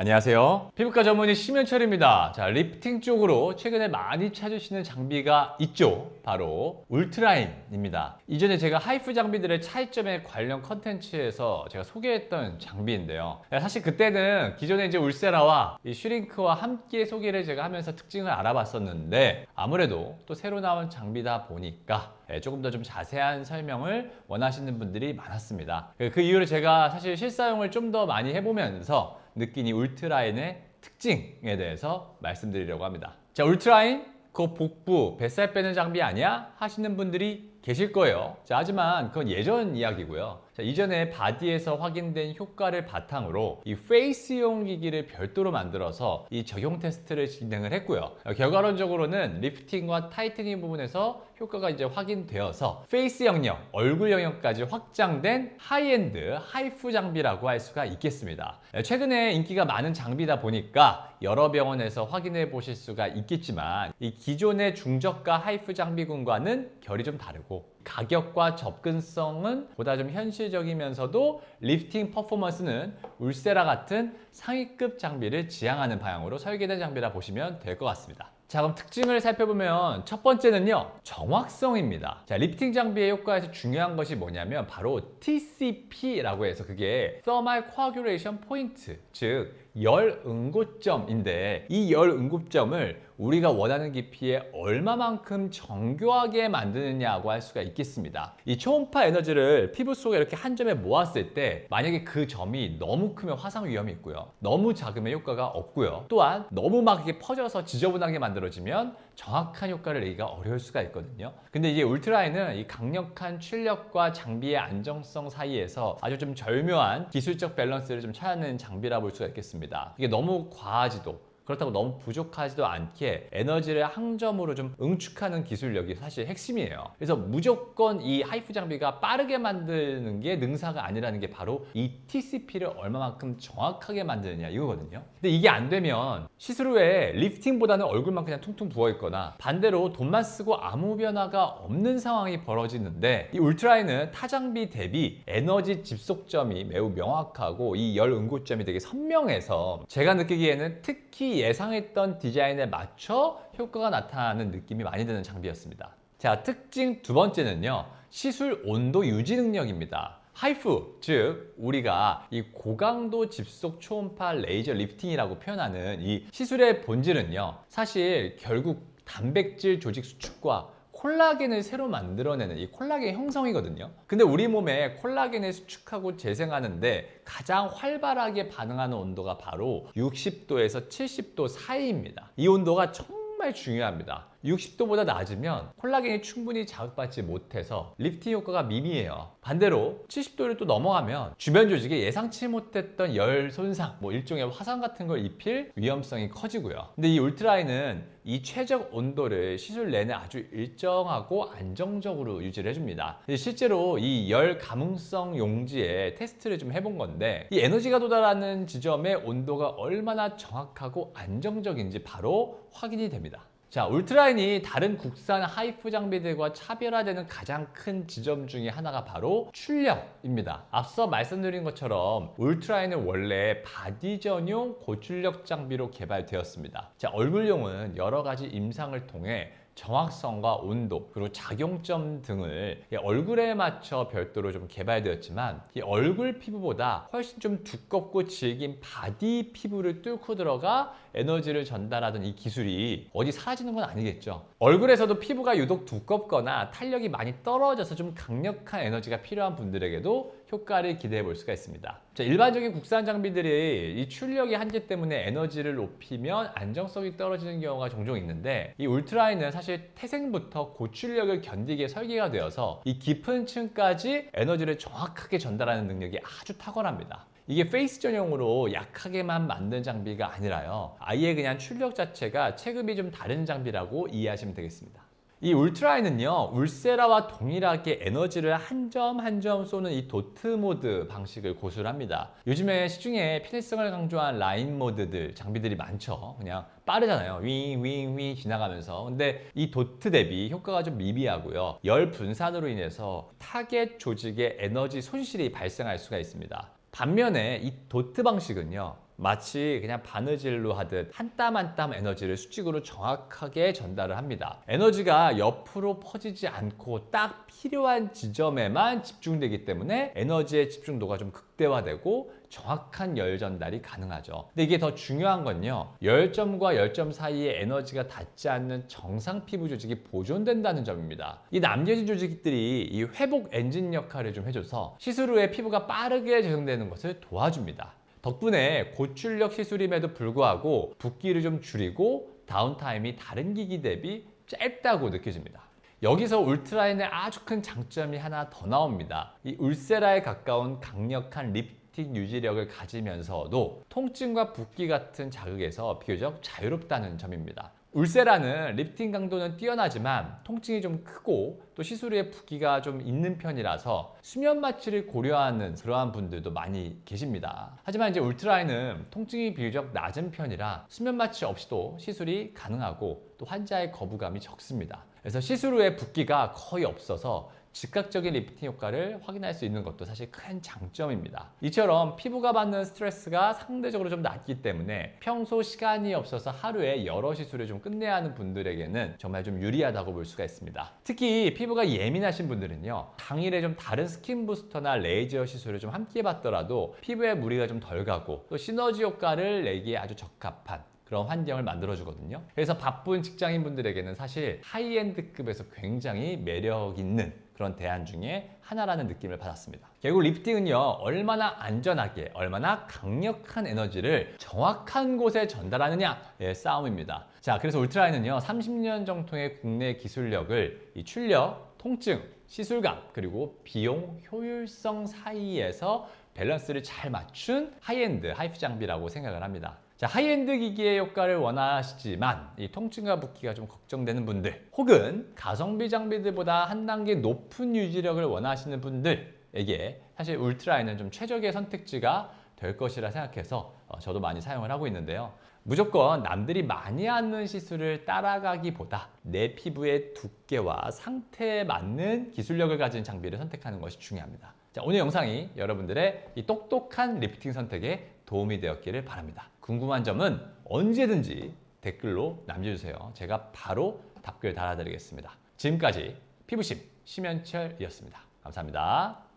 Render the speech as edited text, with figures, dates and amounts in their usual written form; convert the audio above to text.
안녕하세요. 피부과 전문의 심현철입니다. 자, 리프팅 쪽으로 최근에 많이 찾으시는 장비가 있죠. 바로 울트라인입니다. 이전에 제가 하이프 장비들의 차이점에 관련 컨텐츠에서 제가 소개했던 장비인데요. 사실 그때는 기존에 이제 울세라와 이 슈링크와 함께 소개를 제가 하면서 특징을 알아봤었는데 아무래도 또 새로 나온 장비다 보니까 조금 더 좀 자세한 설명을 원하시는 분들이 많았습니다. 그 이후로 제가 사실 실사용을 좀 더 많이 해보면서 느낀 이 울트라인의 특징에 대해서 말씀드리려고 합니다. 자, 울트라인? 그거 복부, 뱃살 빼는 장비 아니야? 하시는 분들이 계실 거예요. 자, 하지만 그건 예전 이야기고요. 자, 이전에 바디에서 확인된 효과를 바탕으로 이 페이스용 기기를 별도로 만들어서 이 적용 테스트를 진행을 했고요. 결과론적으로는 리프팅과 타이트닝 부분에서 효과가 이제 확인되어서 페이스 영역, 얼굴 영역까지 확장된 하이엔드, 하이프 장비라고 할 수가 있겠습니다. 최근에 인기가 많은 장비다 보니까 여러 병원에서 확인해 보실 수가 있겠지만 이 기존의 중저가 하이프 장비군과는 결이 좀 다르고 가격과 접근성은 보다 좀 현실적이면서도 리프팅 퍼포먼스는 울세라 같은 상위급 장비를 지향하는 방향으로 설계된 장비라 보시면 될 것 같습니다. 자, 그럼 특징을 살펴보면 첫 번째는요, 정확성입니다. 자, 리프팅 장비의 효과에서 중요한 것이 뭐냐면 바로 TCP라고 해서 그게 Thermal Coagulation Point, 즉 열 응고점인데 이 열 응고점을 우리가 원하는 깊이에 얼마만큼 정교하게 만드느냐고 할 수가 있겠습니다. 이 초음파 에너지를 피부 속에 이렇게 한 점에 모았을 때 만약에 그 점이 너무 크면 화상 위험이 있고요. 너무 작으면 효과가 없고요. 또한 너무 막 이렇게 퍼져서 지저분하게 만들어지면 정확한 효과를 내기가 어려울 수가 있거든요. 근데 이게 울트라인은 이 강력한 출력과 장비의 안정성 사이에서 아주 좀 절묘한 기술적 밸런스를 좀 찾는 장비라 볼 수가 있겠습니다. 이게 너무 과하지도 그렇다고 너무 부족하지도 않게 에너지를 항점으로 좀 응축하는 기술력이 사실 핵심이에요. 그래서 무조건 이 하이프 장비가 빠르게 만드는 게 능사가 아니라는 게 바로 이 TCP를 얼마만큼 정확하게 만드느냐 이거거든요. 근데 이게 안 되면 시술 후에 리프팅보다는 얼굴만 그냥 퉁퉁 부어 있거나 반대로 돈만 쓰고 아무 변화가 없는 상황이 벌어지는데 이 울트라인은 타 장비 대비 에너지 집속점이 매우 명확하고 이 열 응고점이 되게 선명해서 제가 느끼기에는 특히 예상했던 디자인에 맞춰 효과가 나타나는 느낌이 많이 드는 장비였습니다. 자, 특징 두 번째는요, 시술 온도 유지 능력입니다. 하이프, 즉 우리가 이 고강도 집속 초음파 레이저 리프팅이라고 표현하는 이 시술의 본질은요, 사실 결국 단백질 조직 수축과 콜라겐을 새로 만들어내는 이 콜라겐 형성이거든요. 근데 우리 몸에 콜라겐을 수축하고 재생하는데 가장 활발하게 반응하는 온도가 바로 60도에서 70도 사이입니다. 이 온도가 정말 중요합니다. 60도보다 낮으면 콜라겐이 충분히 자극받지 못해서 리프팅 효과가 미미해요. 반대로 70도를 또 넘어가면 주변 조직에 예상치 못했던 열 손상, 일종의 화상 같은 걸 입힐 위험성이 커지고요. 근데 이 울트라인은 이 최적 온도를 시술 내내 아주 일정하고 안정적으로 유지를 해줍니다. 실제로 이 열 감응성 용지에 테스트를 좀 해본 건데 이 에너지가 도달하는 지점의 온도가 얼마나 정확하고 안정적인지 바로 확인이 됩니다. 자, 울트라인이 다른 국산 하이프 장비들과 차별화되는 가장 큰 지점 중에 하나가 바로 출력입니다. 앞서 말씀드린 것처럼 울트라인은 원래 바디 전용 고출력 장비로 개발되었습니다. 자, 얼굴용은 여러 가지 임상을 통해 정확성과 온도 그리고 작용점 등을 얼굴에 맞춰 별도로 좀 개발되었지만 이 얼굴 피부보다 훨씬 좀 두껍고 질긴 바디 피부를 뚫고 들어가 에너지를 전달하던 이 기술이 어디 사라지는 건 아니겠죠. 얼굴에서도 피부가 유독 두껍거나 탄력이 많이 떨어져서 좀 강력한 에너지가 필요한 분들에게도 효과를 기대해 볼 수가 있습니다. 자, 일반적인 국산 장비들이 이 출력의 한계 때문에 에너지를 높이면 안정성이 떨어지는 경우가 종종 있는데 이 울트라인은 사실 태생부터 고출력을 견디게 설계가 되어서 이 깊은 층까지 에너지를 정확하게 전달하는 능력이 아주 탁월합니다. 이게 페이스 전용으로 약하게만 만든 장비가 아니라요, 아예 그냥 출력 자체가 체급이 좀 다른 장비라고 이해하시면 되겠습니다. 이 울트라인은요, 울세라와 동일하게 에너지를 한 점 한 점 쏘는 이 도트 모드 방식을 고수를 합니다. 요즘에 시중에 편의성을 강조한 라인 모드들 장비들이 많죠. 그냥 빠르잖아요. 윙윙윙 지나가면서. 근데 이 도트 대비 효과가 좀 미비하고요, 열 분산으로 인해서 타겟 조직의 에너지 손실이 발생할 수가 있습니다. 반면에 이 도트 방식은요, 마치 그냥 바느질로 하듯 한 땀 한 땀 에너지를 수직으로 정확하게 전달을 합니다. 에너지가 옆으로 퍼지지 않고 딱 필요한 지점에만 집중되기 때문에 에너지의 집중도가 좀 극대화되고 정확한 열 전달이 가능하죠. 근데 이게 더 중요한 건요, 열점과 열점 사이에 에너지가 닿지 않는 정상 피부 조직이 보존된다는 점입니다. 이 남겨진 조직들이 이 회복 엔진 역할을 좀 해줘서 시술 후에 피부가 빠르게 재생되는 것을 도와줍니다. 덕분에 고출력 시술임에도 불구하고 붓기를 좀 줄이고 다운타임이 다른 기기 대비 짧다고 느껴집니다. 여기서 울트라인의 아주 큰 장점이 하나 더 나옵니다. 이 울세라에 가까운 강력한 리프팅 유지력을 가지면서도 통증과 붓기 같은 자극에서 비교적 자유롭다는 점입니다. 울세라는 리프팅 강도는 뛰어나지만 통증이 좀 크고 또 시술 후에 붓기가 좀 있는 편이라서 수면 마취를 고려하는 그러한 분들도 많이 계십니다. 하지만 이제 울트라인은 통증이 비교적 낮은 편이라 수면 마취 없이도 시술이 가능하고 또 환자의 거부감이 적습니다. 그래서 시술 후에 붓기가 거의 없어서 즉각적인 리프팅 효과를 확인할 수 있는 것도 사실 큰 장점입니다. 이처럼 피부가 받는 스트레스가 상대적으로 좀 낮기 때문에 평소 시간이 없어서 하루에 여러 시술을 좀 끝내야 하는 분들에게는 정말 좀 유리하다고 볼 수가 있습니다. 특히 피부가 예민하신 분들은요, 당일에 좀 다른 스킨 부스터나 레이저 시술을 좀 함께 받더라도 피부에 무리가 좀 덜 가고 또 시너지 효과를 내기에 아주 적합한 그런 환경을 만들어주거든요. 그래서 바쁜 직장인분들에게는 사실 하이엔드급에서 굉장히 매력 있는 그런 대안 중에 하나라는 느낌을 받았습니다. 결국 리프팅은요, 얼마나 안전하게, 얼마나 강력한 에너지를 정확한 곳에 전달하느냐의 싸움입니다. 자, 그래서 울트라인은요, 30년 정도의 국내 기술력을 이 출력, 통증, 시술감, 그리고 비용, 효율성 사이에서 밸런스를 잘 맞춘 하이엔드, 하이프 장비라고 생각을 합니다. 자, 하이엔드 기기의 효과를 원하시지만 이 통증과 붓기가 좀 걱정되는 분들, 혹은 가성비 장비들보다 한 단계 높은 유지력을 원하시는 분들에게 사실 울트라인은 좀 최적의 선택지가 될 것이라 생각해서 저도 많이 사용을 하고 있는데요. 무조건 남들이 많이 하는 시술을 따라가기보다 내 피부의 두께와 상태에 맞는 기술력을 가진 장비를 선택하는 것이 중요합니다. 자, 오늘 영상이 여러분들의 이 똑똑한 리프팅 선택에 도움이 되었기를 바랍니다. 궁금한 점은 언제든지 댓글로 남겨주세요. 제가 바로 답글 달아드리겠습니다. 지금까지 피부심 심연철이었습니다. 감사합니다.